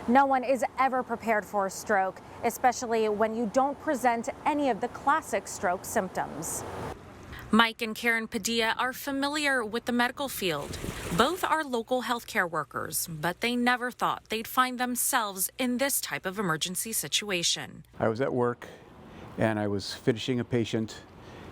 No one is ever prepared for a stroke, especially when you don't present any of the classic stroke symptoms. Mike and Karen Padilla are familiar with the medical field. Both are local healthcare workers, but they never thought they'd find themselves in this type of emergency situation. I was at work and I was finishing a patient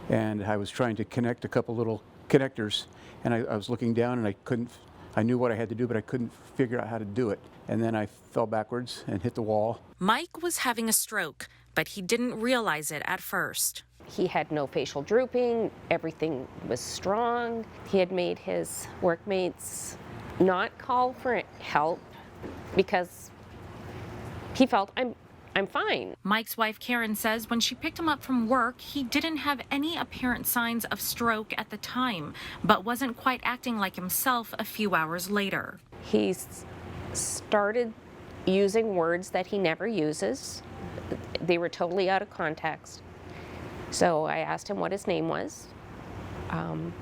and I was trying to connect a couple little connectors, and I was looking down and I knew what I had to do, but I couldn't figure out how to do it. And then I fell backwards and hit the wall. Mike was having a stroke, but he didn't realize it at first. He had no facial drooping, everything was strong. He had made his workmates not call for help because he felt, I'm fine. Mike's wife Karen says when she picked him up from work, he didn't have any apparent signs of stroke at the time, but wasn't quite acting like himself a few hours later. He started using words that he never uses. They were totally out of context. So I asked him what his name was.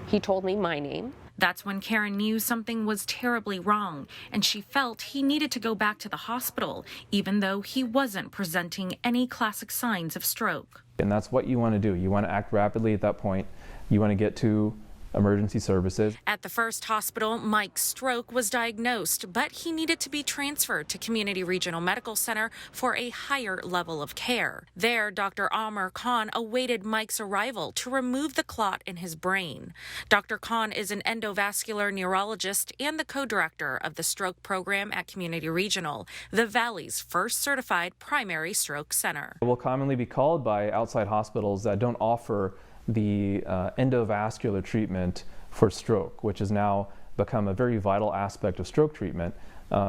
He told me my name. That's when Karen knew something was terribly wrong, and she felt he needed to go back to the hospital, even though he wasn't presenting any classic signs of stroke. And that's what you want to do. You want to act rapidly at that point. You want to get to emergency services. At the first hospital, Mike's stroke was diagnosed, but he needed to be transferred to Community Regional Medical Center for a higher level of care. There, Dr. Amir Khan awaited Mike's arrival to remove the clot in his brain. Dr. Khan is an endovascular neurologist and the co-director of the stroke program at Community Regional, the Valley's first certified primary stroke center. It will commonly be called by outside hospitals that don't offer the endovascular treatment for stroke, which has now become a very vital aspect of stroke treatment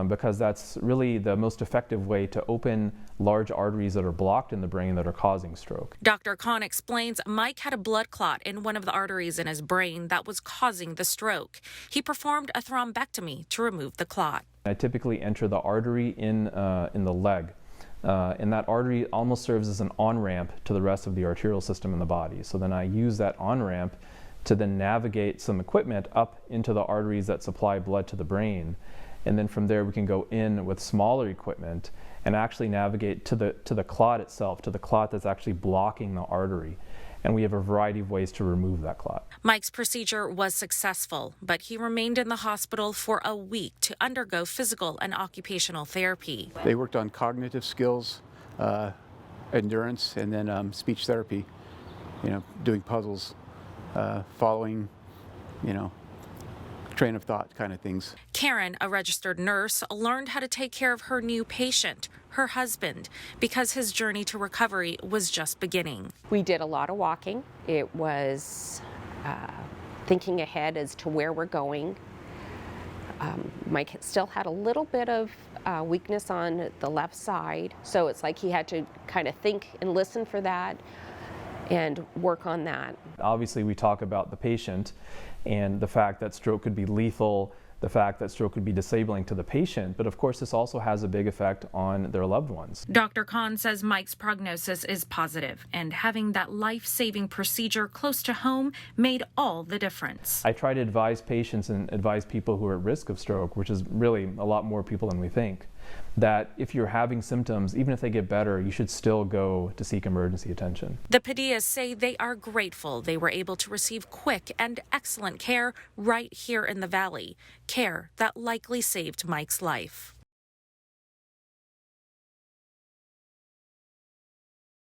because that's really the most effective way to open large arteries that are blocked in the brain that are causing stroke. Dr. Khan explains Mike had a blood clot in one of the arteries in his brain that was causing the stroke. He performed a thrombectomy to remove the clot. I typically enter the artery in the leg. And that artery almost serves as an on-ramp to the rest of the arterial system in the body. So then I use that on-ramp to then navigate some equipment up into the arteries that supply blood to the brain. And then from there we can go in with smaller equipment and actually navigate to the clot itself, to the clot that's actually blocking the artery. And we have a variety of ways to remove that clot. Mike's procedure was successful, but he remained in the hospital for a week to undergo physical and occupational therapy. They worked on cognitive skills, endurance, and then speech therapy, doing puzzles, following, train of thought kind of things. Karen, a registered nurse, learned how to take care of her new patient, her husband, because his journey to recovery was just beginning. We did a lot of walking. It was thinking ahead as to where we're going. Mike still had a little bit of weakness on the left side, so it's like he had to kind of think and listen for that and work on that. Obviously, we talk about the patient and the fact that stroke could be lethal, the fact that stroke could be disabling to the patient, but of course this also has a big effect on their loved ones. Dr. Khan says Mike's prognosis is positive, and having that life-saving procedure close to home made all the difference. I try to advise patients and advise people who are at risk of stroke, which is really a lot more people than we think, that if you're having symptoms, even if they get better, you should still go to seek emergency attention. The Padillas say they are grateful they were able to receive quick and excellent care right here in the Valley, care that likely saved Mike's life.